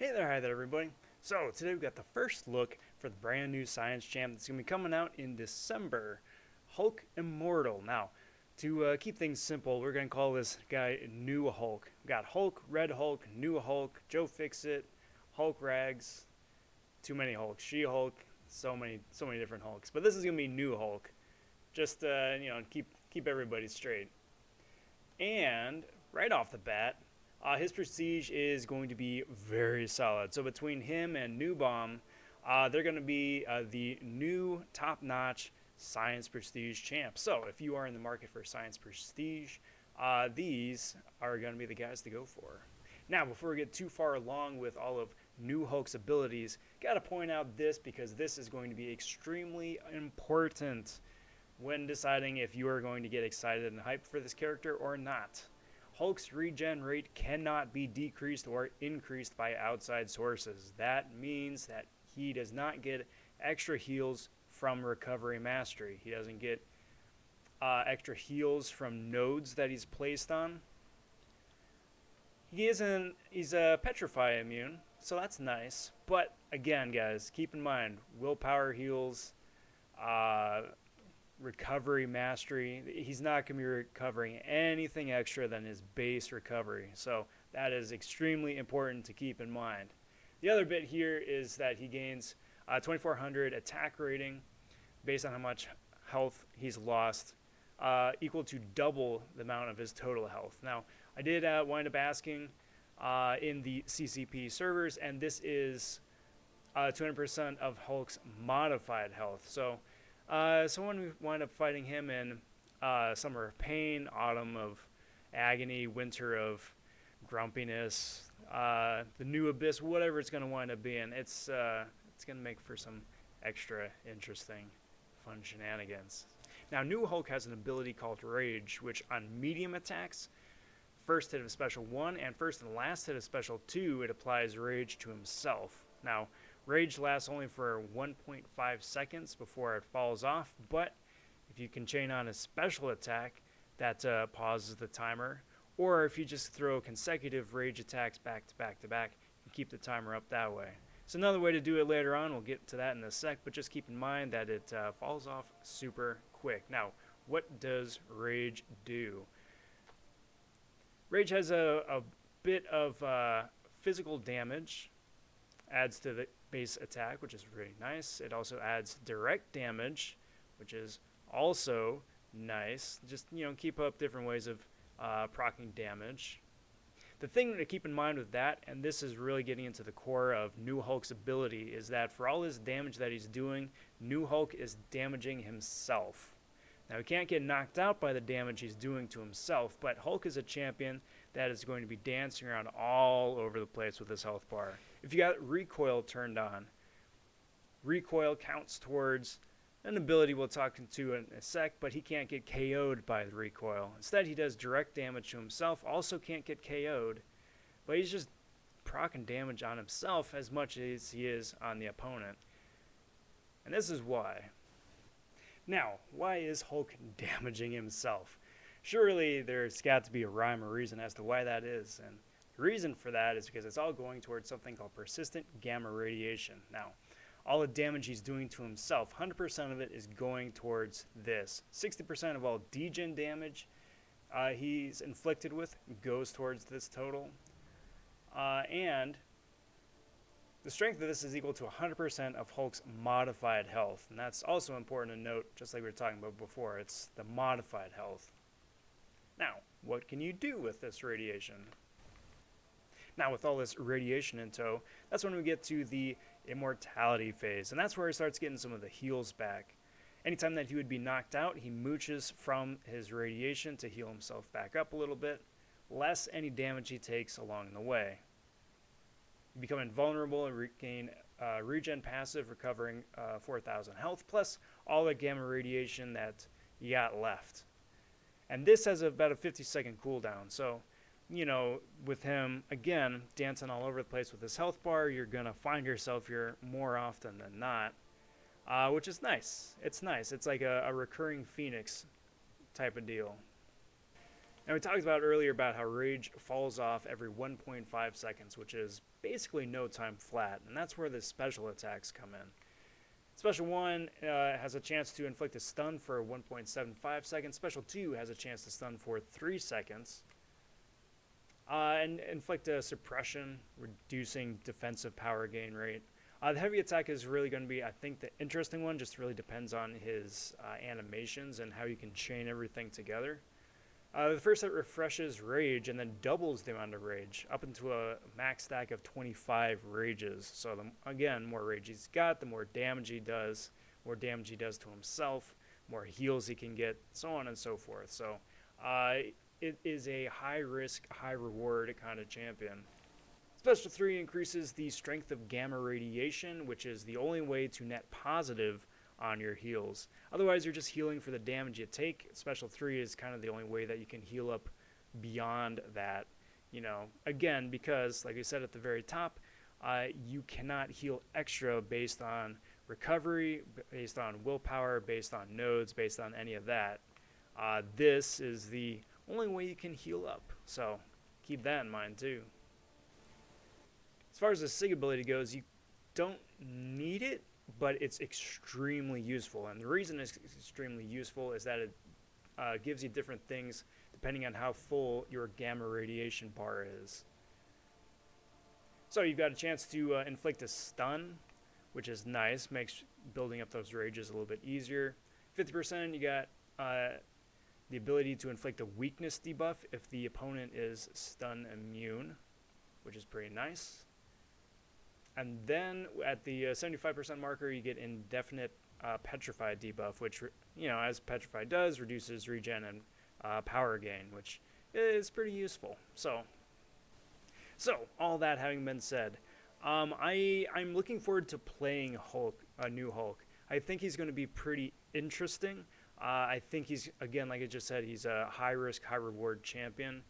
Hey there, hi there everybody. So today we've got the first look for the brand new science champ that's going to be coming out in December, Hulk Immortal. Now, to keep things simple, we're going to call this guy New Hulk. We've got Hulk, Red Hulk, New Hulk, Joe Fixit, Hulk Rags, too many Hulks, She-Hulk, so many different Hulks. But this is going to be New Hulk, just keep everybody straight. And right off the bat, his prestige is going to be very solid. So between him and New Bomb, they're going to be the new top-notch Science Prestige champ. So if you are in the market for Science Prestige, these are going to be the guys to go for. Now, before we get too far along with all of New Hulk's abilities, got to point out this because this is going to be extremely important when deciding if you are going to get excited and hyped for this character or not. Hulk's regen rate cannot be decreased or increased by outside sources. That means that he does not get extra heals from Recovery Mastery. He doesn't get extra heals from nodes that he's placed on. He's Petrify immune, so that's nice. But again, guys, keep in mind, willpower heals, Recovery Mastery, he's not going to be recovering anything extra than his base recovery. So that is extremely important to keep in mind. The other bit here is that he gains 2400 attack rating based on how much health he's lost, equal to double the amount of his total health. Now, I did wind up asking in the CCP servers, and this is 200% of Hulk's modified health. So when we wind up fighting him in Summer of Pain, Autumn of Agony, Winter of Grumpiness, the New Abyss, whatever it's going to wind up being, it's going to make for some extra interesting, fun shenanigans. Now, New Hulk has an ability called Rage, which on medium attacks, first hit of Special 1 and first and last hit of Special 2, it applies Rage to himself. Now, Rage lasts only for 1.5 seconds before it falls off, but if you can chain on a special attack, that pauses the timer. Or if you just throw consecutive Rage attacks back to back to back, you keep the timer up that way. It's another way to do it later on. We'll get to that in a sec, but just keep in mind that it falls off super quick. Now, what does Rage do? Rage has a bit of physical damage, adds to the base attack, which is really nice. It also adds direct damage, which is also nice. Just, keep up different ways of proccing damage. The thing to keep in mind with that, and this is really getting into the core of New Hulk's ability, is that for all his damage that he's doing, New Hulk is damaging himself. Now, he can't get knocked out by the damage he's doing to himself, but Hulk is a champion that is going to be dancing around all over the place with his health bar. If you got recoil turned on, recoil counts towards an ability we'll talk to in a sec, but he can't get KO'd by the recoil. Instead, he does direct damage to himself, also can't get KO'd, but he's just proccing damage on himself as much as he is on the opponent. And this is why. Now, why is Hulk damaging himself? Surely there's got to be a rhyme or reason as to why that is, and the reason for that is because it's all going towards something called persistent gamma radiation. Now, all the damage he's doing to himself, 100% of it is going towards this. 60% of all degen damage he's inflicted with goes towards this total. And the strength of this is equal to 100% of Hulk's modified health. And that's also important to note, just like we were talking about before. It's the modified health. Now, what can you do with this radiation? Now, with all this radiation in tow, that's when we get to the immortality phase, and that's where he starts getting some of the heals back. Anytime that he would be knocked out, he mooches from his radiation to heal himself back up a little bit, less any damage he takes along the way. You become invulnerable and regain regen passive, recovering 4,000 health, plus all the gamma radiation that you got left. And this has about a 50-second cooldown, so with him, again, dancing all over the place with his health bar, you're going to find yourself here more often than not, which is nice. It's nice. It's like a recurring phoenix type of deal. Now we talked about earlier about how rage falls off every 1.5 seconds, which is basically no time flat, and that's where the special attacks come in. Special 1 has a chance to inflict a stun for 1.75 seconds. Special 2 has a chance to stun for 3 seconds. And inflict a suppression, reducing defensive power gain rate. The heavy attack is really going to be, I think, the interesting one. Just really depends on his animations and how you can chain everything together. The first set refreshes rage and then doubles the amount of rage up into a max stack of 25 rages. So again, more rage he's got, the more damage he does to himself, more heals he can get, so on and so forth. So it is a high risk, high reward kind of champion. Special 3 increases the strength of gamma radiation, which is the only way to net positive on your heals. Otherwise, you're just healing for the damage you take. Special 3 is kind of the only way that you can heal up beyond that. You know, again, because, like I said at the very top, you cannot heal extra based on recovery, based on willpower, based on nodes, based on any of that. This is the only way you can heal up. So keep that in mind too. As far as the SIG ability goes, you don't need it, but it's extremely useful. And the reason it's extremely useful is that it gives you different things depending on how full your gamma radiation bar is. So you've got a chance to inflict a stun, which is nice, makes building up those rages a little bit easier. 50%, you got the ability to inflict a weakness debuff if the opponent is stun immune, which is pretty nice. And then at the 75% marker, you get indefinite petrified debuff, which, you know, as petrified does, reduces regen and power gain, which is pretty useful. So all that having been said, I'm looking forward to playing Hulk, a new Hulk. I think he's going to be pretty interesting. I think he's, again, like I just said, he's a high-risk, high-reward champion.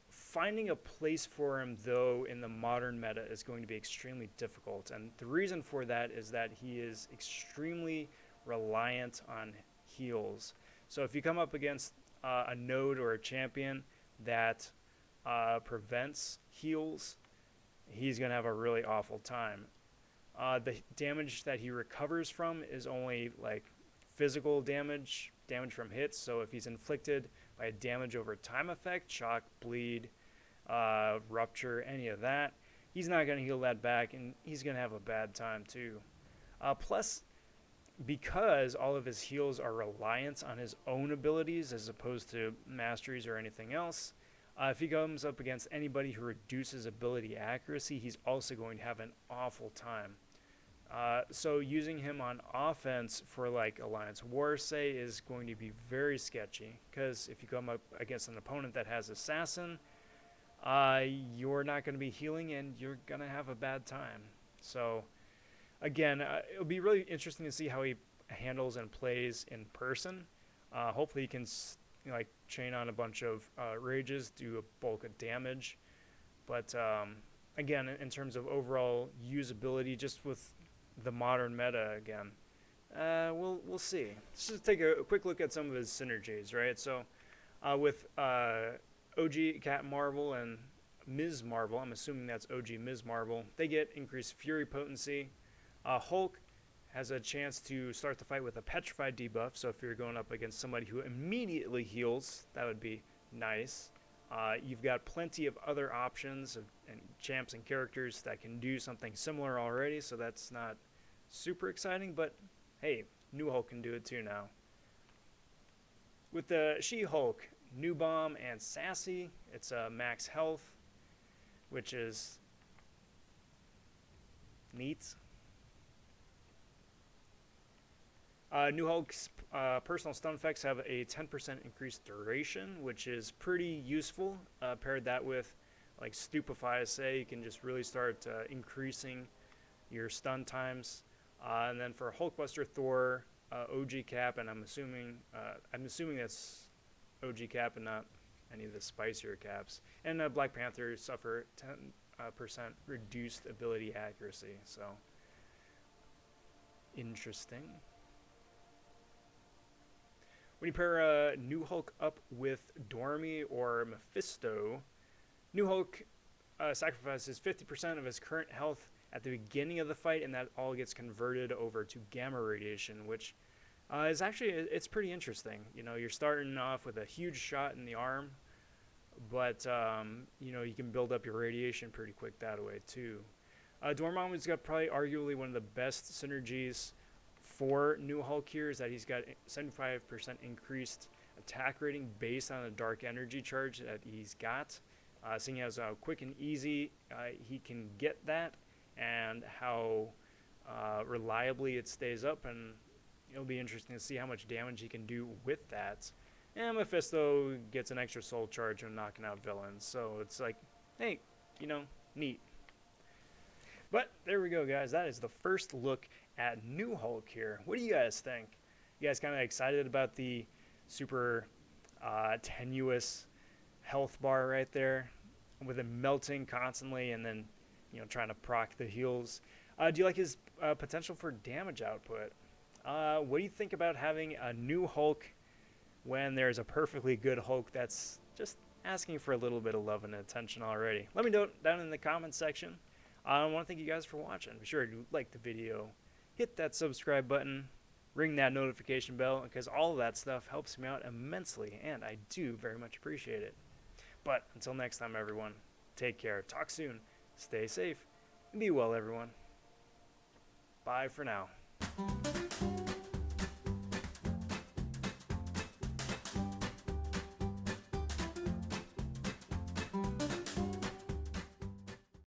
Finding a place for him, though, in the modern meta is going to be extremely difficult. And the reason for that is that he is extremely reliant on heals. So if you come up against a node or a champion that prevents heals, he's going to have a really awful time. The damage that he recovers from is only like physical damage from hits. So if he's inflicted by a damage over time effect, shock, bleed, rupture, any of that, he's not going to heal that back, and he's going to have a bad time too. Plus, because all of his heals are reliant on his own abilities as opposed to masteries or anything else, if he comes up against anybody who reduces ability accuracy, he's also going to have an awful time. So using him on offense for like Alliance War, say, is going to be very sketchy, because if you come up against an opponent that has Assassin, you're not going to be healing and you're going to have a bad time. So again, it'll be really interesting to see how he handles and plays in person. Hopefully he can like chain on a bunch of rages, do a bulk of damage. But again, in terms of overall usability, just with the modern meta again, we'll see. Let's just take a quick look at some of his synergies, right? So with OG Cat Marvel and Ms. Marvel, I'm assuming that's OG Ms. Marvel, they get increased fury potency. Hulk has a chance to start the fight with a petrified debuff, so if you're going up against somebody who immediately heals, that would be nice. You've got plenty of other options and champs and characters that can do something similar already, so that's not super exciting, but hey, new Hulk can do it too now. With the She-Hulk, New Bomb and Sassy, it's max health, which is neat. New Hulk's personal stun effects have a 10% increased duration, which is pretty useful. Paired that with like Stupefy, say, you can just really start increasing your stun times. And then for Hulkbuster Thor, OG Cap, and I'm assuming that's OG Cap and not any of the spicier caps. And Black Panther suffer 10% reduced ability accuracy. So interesting. When you pair New Hulk up with Dormy or Mephisto, New Hulk sacrifices 50% of his current health at the beginning of the fight, and that all gets converted over to gamma radiation, which is actually, it's pretty interesting. You know, you're starting off with a huge shot in the arm, but you know, you can build up your radiation pretty quick that way too. Dormammu's got probably arguably one of the best synergies for New Hulk here, is that he's got 75% increased attack rating based on the dark energy charge that he's got. Seeing as how quick and easy he can get that, and how reliably it stays up, and it'll be interesting to see how much damage he can do with that. And Mephisto gets an extra soul charge when knocking out villains, so it's like, hey, you know, neat. But there we go, guys. That is the first look at New Hulk here. What do you guys think? You guys kind of excited about the super tenuous health bar right there, with him melting constantly and then, you know, trying to proc the heals? Do you like his potential for damage output? What do you think about having a new Hulk when there's a perfectly good Hulk that's just asking for a little bit of love and attention already? Let me know down in the comments section. I want to thank you guys for watching. Be sure to like the video, hit that subscribe button, ring that notification bell, because all of that stuff helps me out immensely, and I do very much appreciate it. But until next time, everyone, take care, talk soon, stay safe, and be well, everyone. Bye for now.